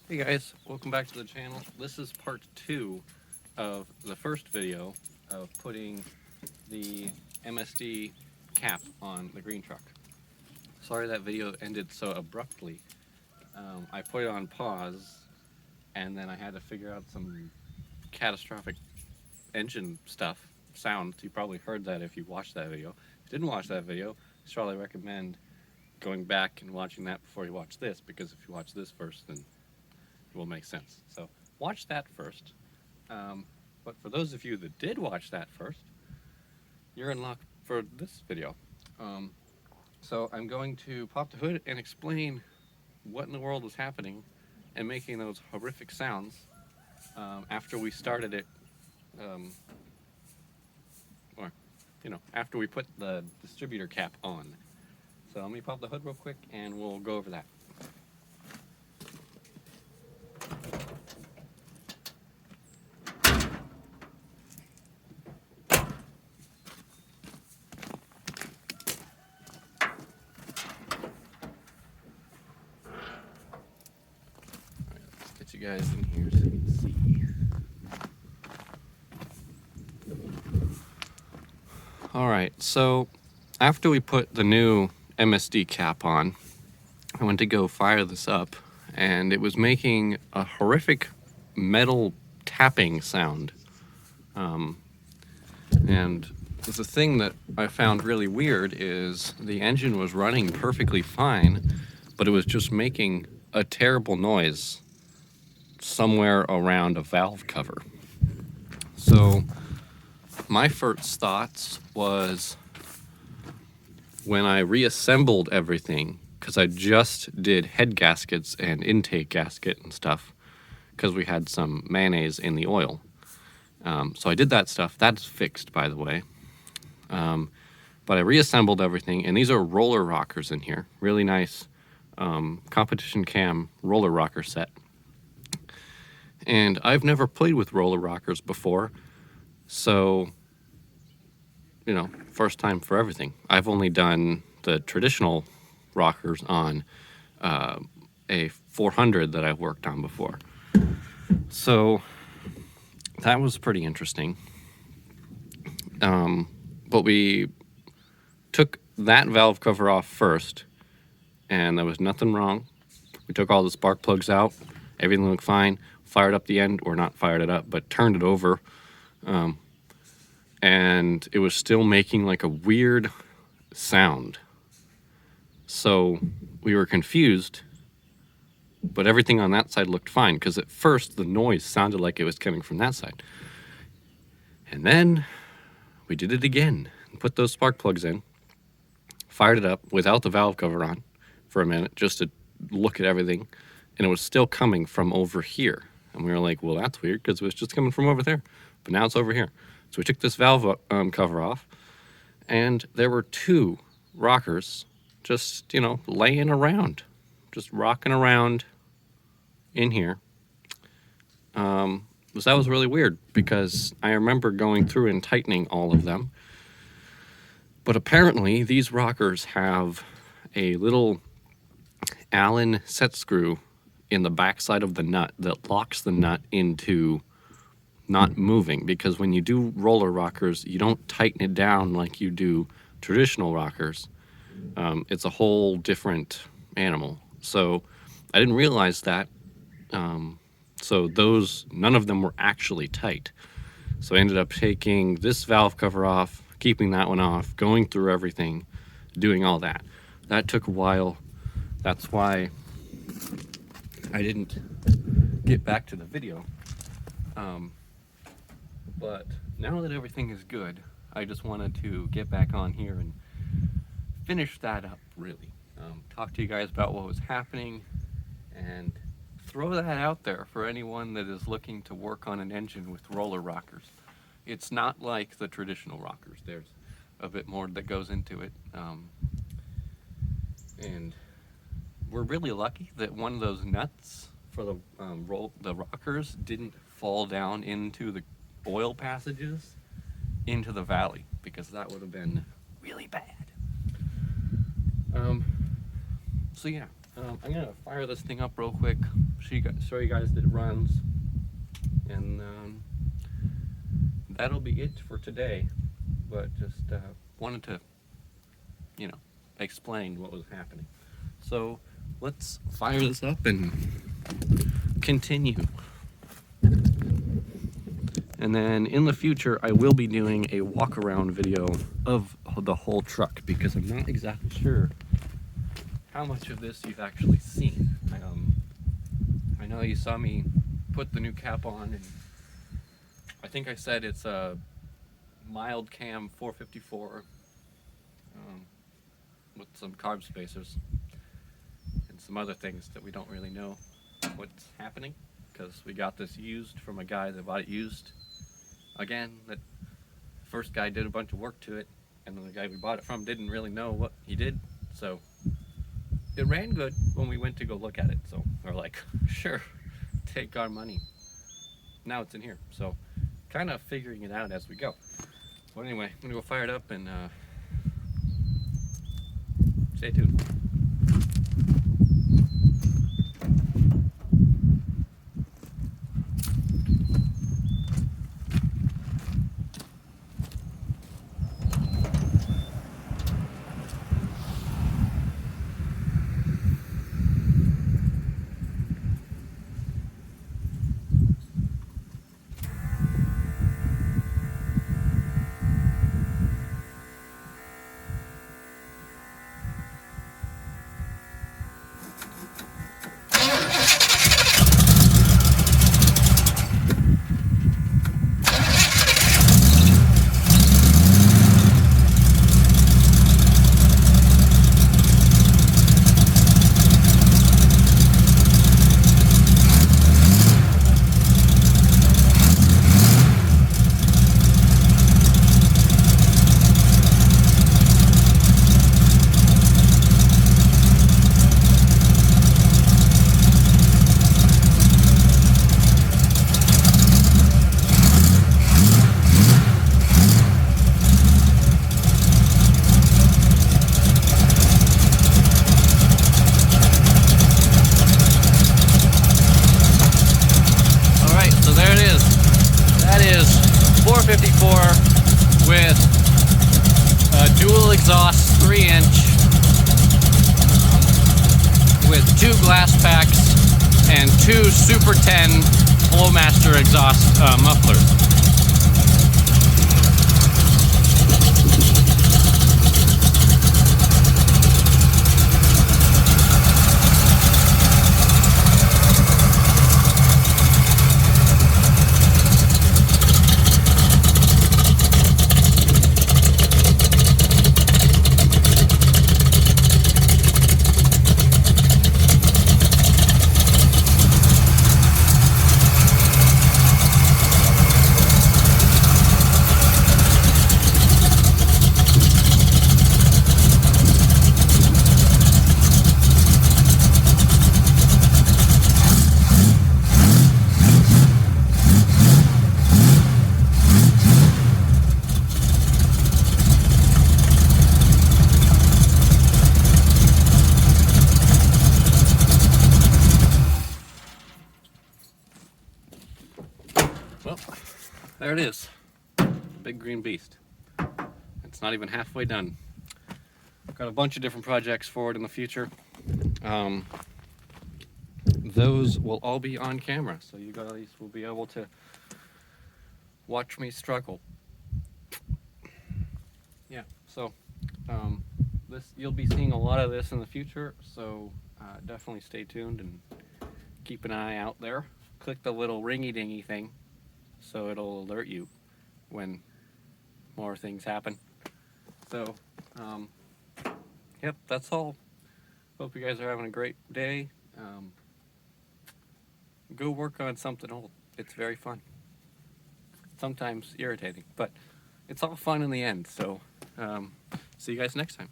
Hey guys, welcome back to the channel. This is part 2 of the first video of putting the MSD cap on the green truck. Sorry that video ended so abruptly. I put it on pause and then I had to figure out some catastrophic engine sounds. You probably heard that if you watched that video. If you didn't watch that video, I strongly recommend going back and watching that before you watch this, because if you watch this first, then it will make sense. So watch that first. But for those of you that did watch that first, you're in luck for this video. So I'm going to pop the hood and explain what in the world was happening and making those horrific sounds after we started it, or after we put the distributor cap on. So let me pop the hood real quick and we'll go over that. Get you guys in here so you can see. Alright, so after we put the new MSD cap on, I went to go fire this up, and it was making a horrific metal tapping sound. And the thing that I found really weird is the engine was running perfectly fine, but it was just making a terrible noise somewhere around a valve cover. So my first thoughts was, when I reassembled everything, because I just did head gaskets and intake gasket and stuff, because we had some mayonnaise in the oil. So I did that stuff. That's fixed, by the way. But I reassembled everything, and these are roller rockers in here. Really nice competition cam roller rocker set. And I've never played with roller rockers before, so, first time for everything. I've only done the traditional rockers on a 400 that I've worked on before. So that was pretty interesting. But we took that valve cover off first, and there was nothing wrong. We took all the spark plugs out. Everything looked fine. Fired up the end, or not fired it up, but turned it over. And it was still making like a weird sound. So we were confused, but everything on that side looked fine, because at first the noise sounded like it was coming from that side. And then we did it again and put those spark plugs in, fired it up without the valve cover on for a minute just to look at everything, and it was still coming from over here. And we were like, well, that's weird, because it was just coming from over there, but now it's over here. So we took this valve cover off, and there were two rockers just, laying around, just rocking around in here. So that was really weird, because I remember going through and tightening all of them. But apparently these rockers have a little Allen set screw in the backside of the nut that locks the nut into not moving, because when you do roller rockers, you don't tighten it down like you do traditional rockers. It's a whole different animal. So I didn't realize that. So none of them were actually tight. So I ended up taking this valve cover off, keeping that one off, going through everything, doing all that. That took a while. That's why I didn't get back to the video. But now that everything is good, I just wanted to get back on here and finish that up, really. Talk to you guys about what was happening, and throw that out there for anyone that is looking to work on an engine with roller rockers. It's not like the traditional rockers. There's a bit more that goes into it. And we're really lucky that one of those nuts for the rockers didn't fall down into the oil passages into the valley, because that would have been really bad. So yeah, I'm gonna fire this thing up real quick, show you guys that it runs, and that'll be it for today. But just wanted to, explain what was happening. So let's fire this up and continue. And then in the future, I will be doing a walk around video of the whole truck, because I'm not exactly sure how much of this you've actually seen. I know you saw me put the new cap on, and I think I said it's a mild cam 454 with some carb spacers and some other things that we don't really know what's happening, because we got this used from a guy that bought it used. Again, that first guy did a bunch of work to it, and then the guy we bought it from didn't really know what he did, so it ran good when we went to go look at it, so we're like, sure, take our money. Now it's in here, so kind of figuring it out as we go. But anyway, I'm gonna go fire it up and stay tuned. With a dual exhaust 3-inch with 2 glass packs and 2 Super 10 Flowmaster exhaust mufflers. Well, there it is. Big green beast. It's not even halfway done. I've got a bunch of different projects for it in the future. Those will all be on camera, so you guys will be able to watch me struggle. So you'll be seeing a lot of this in the future, so definitely stay tuned and keep an eye out there. Click the little ringy dingy thing so it'll alert you when more things happen. So yep, that's all. Hope you guys are having a great day. Go work on something old. It's very fun. Sometimes irritating, but it's all fun in the end. So see you guys next time.